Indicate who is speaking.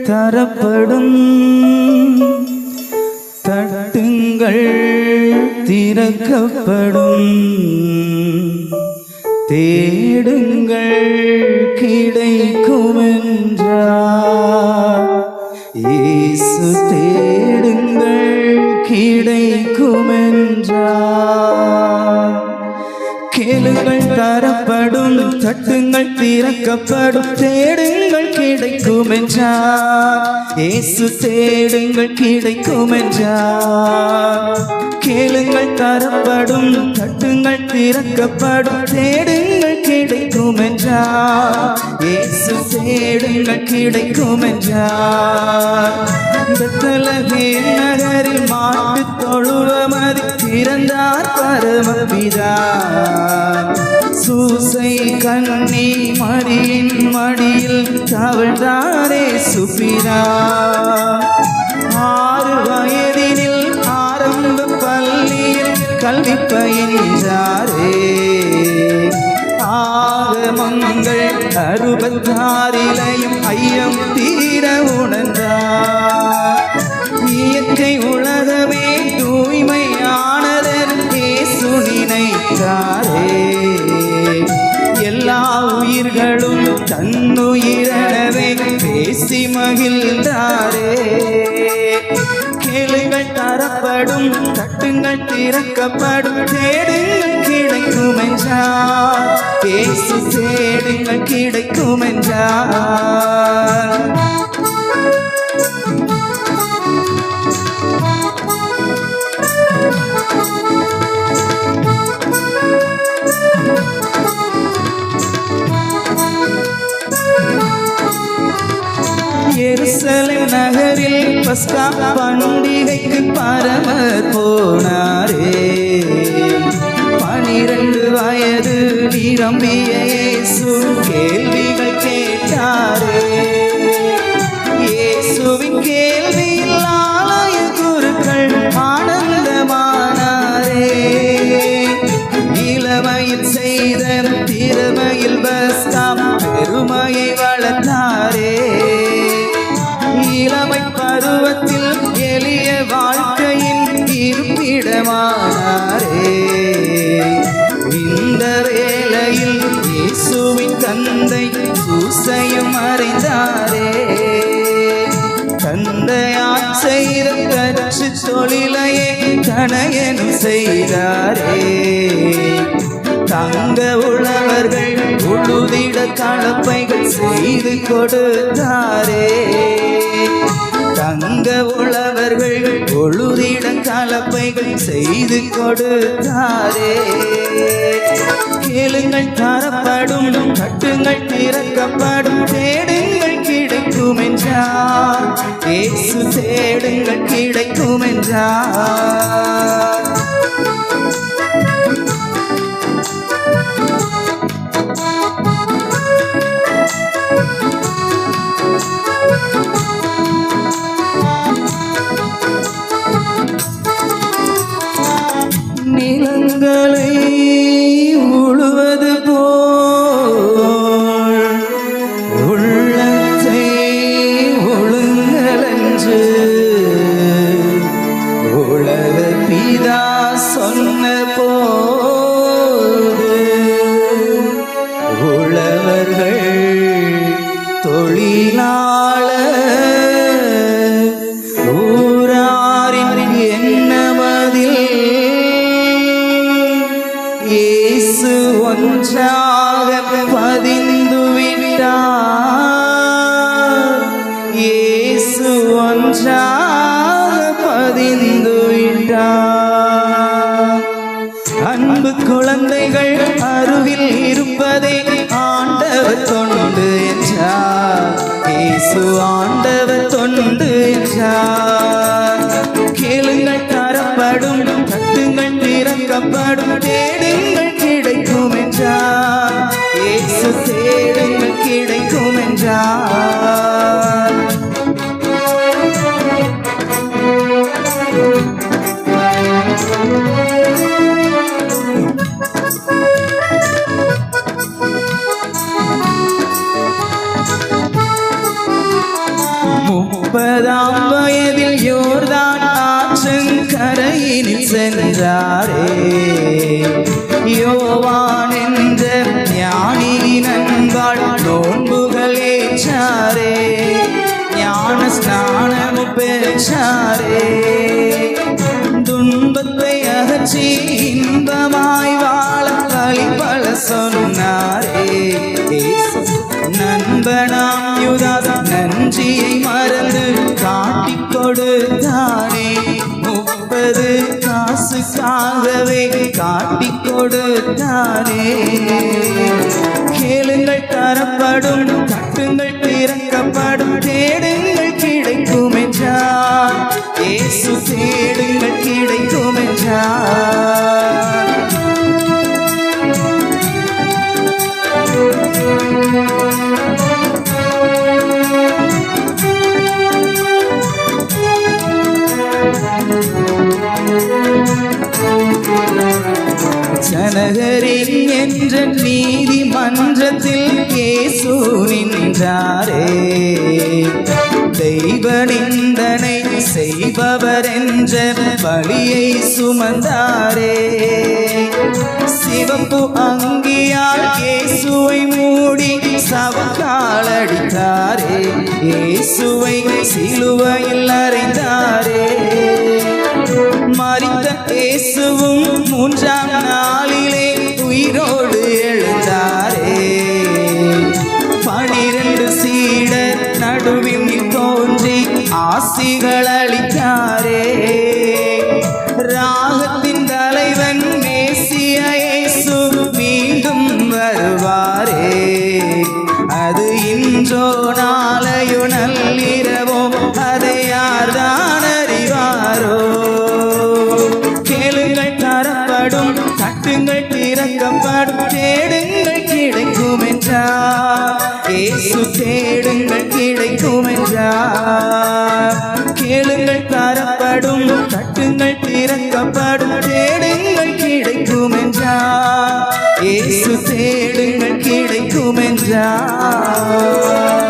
Speaker 1: தரப்படும், தட்டுங்கள் திறக்கப்படும், தேடுங்கள் கிடைக்கும் என்றார். இயேசு தேடுங்கள் கிடைக்கும் என்றார். கேளுங்கள் தரப்படும், தட்டுங்கள் திறக்கப்படும், தேடுங்கள் கிடைக்கும் என்றார். இயேசு தேடுங்கள் கிடைக்கும் என்றார். கேளுங்கள் தரப்படும், தட்டுங்கள் திறக்கப்படும், தேடுங்கள் கிடைக்கும் என்றார். இயேசு தேடுங்கள் கிடைக்கும் என்றார். பெத்லகேம் நகரில் மாட்டுத் தொழுவமதில் பிறந்தார் பரமபிதா. சூசை கன்னி மரியின் மடியில் தவழ்ந்தாரே சுபிதா. 6 வயதினில் ஆரம்ப பள்ளியில் கல்வி பயின்றாரே. ஆகமங்கள் 66 ஐயம் தீர உணர்ந்தார். இயற்கை உலகமே தூய்மையானதன் இயேசு நினைத்தாரே. எல்லா உயிர்களும் தன்னுயிரனவே பேசி மகிழ்ந்தாரே. கேளுங்கள் தரப்படும், தட்டுங்கள் திறக்கப்படும், தேடுங்கள் கிடைக்கும் என்றார். இயேசு தேடுங்கள் கிடைக்கும் என்றார். எருசலேம் நகரில் பஸ்கா பண்டிகைக்கு பரமர் போனாரே. 12 வயது நிரம்பிய இயேசு கேள்விகள் கேட்டாரே. இயேசுவின் கேள்வியில் ஆலய குருக்கள் ஆனந்தமானாரே. இளமையில் செய்த திறமையில் பஸ்கா பெருமையை வளர்த்தாரே. இளமை பருவத்தில் எளிய வாழ்க்கையின் இருப்பிடமானாரே. இந்த வேளையில் இயேசுவின் தந்தை சூசையும் அறிந்தாரே. தந்தையார் செய்த கற்று தொழிலையே தனையனும் செய்தாரே. தங்க உழவர்கள் உழுதிட கலப்பைகள் செய்து கொடுத்தாரே. தங்க உழவர்கள் உழுதிட கலப்பைகள் செய்து கொடுத்தாரே. கேளுங்கள் தரப்படும், தட்டுங்கள் திறக்கப்படும், தேடுங்கள் கிடைக்கும் என்றார். இயேசு தேடுங்கள் கிடைக்கும் என்றார். நிலங்களை உழுவது போல் உள்ளத்தை ஒழுங்கலென்று உலக பிதா சொன்ன போது உழவர்கள் தொழிலாளர் ஊராரின் எண்ணமதில் இயேசு ஒன்றாக பதிந்து விட்டார். இயேசு ஒன்றாக பதிந்து விட்டார். அன்பு குழந்தைகள் அருகில் இருப்பதே ஆண்டவர் தொண்டு என்றார். இயேசு ஆண்டவர் தொண்டு என்றார். கேளுங்கள் தரப்படும், தட்டுங்கள் திறக்கப்படும், தேடுங்கள் கிடைக்கும் என்றார். இயேசு தேடுங்கள் கிடைக்கும் என்றார். 30ஆம் வயதில் யோர்தான் ஆற்றங்கரையினில் சென்றாரே. யோவான் என்ற ஞானியின் அன்பால் நோன்புகள் ஏற்றாரே. ஞான ஸ்நானமும் பெற்றாரே. துன்பத்தை அகற்றி இன்பமாய் வாழ வழிபல சொன்னாரே. நண்பனாம் யூதாஸ் நன்றியை மறந்து காட்டிக் கொடுத்தானே. 30 காசுக்காகவே காட்டிக் கொடுத்தானே. கேளுங்கள் தரப்படும், தட்டுங்கள் திறக்கப்படும், தேடுங்கள் கிடைக்கும் என்றார். இயேசு தேடுங்கள் கிடைக்கும் என்றார். ஜனகரின் என்ற நீதிமன்றத்தில் இயேசு நின்றாரே. தெய்வ நிந்தனை செய்பவர் என்ற பலியை சுமந்தாரே. சிவப்பு அங்கியால் இயேசுவை மூடி சவக்கால் அடித்தாரே. இயேசுவை சிலுவையில் அறைந்தாரே. மரித்த இயேசுவும் 3ஆம் நாளிலே உயிரோடு எழுந்தாரே. 12 சீடர் நடுவில் தோன்றி ஆசிகள் அளித்தாரே. ராகத்தின் தலைவன் மேசிய இயேசு மீண்டும் வருவாரே. அது இன்றோ நாளையோ நள்ளிரவோ அதை யார்தான் அறிவாரோ. கேளுங்கள் தரப்படும், தட்டுங்கள் திறக்கப்படும், தேடுங்கள் கிடைக்கும் என்றார். இயேசு தேடுங்கள் கிடைக்கும் என்றார். கேளுங்கள் தரப்படும், தட்டுங்கள் திறக்கப்படும், தேடுங்கள் கிடைக்கும் என்றார். இயேசு தேடுங்கள் கிடைக்கும் என்றார்.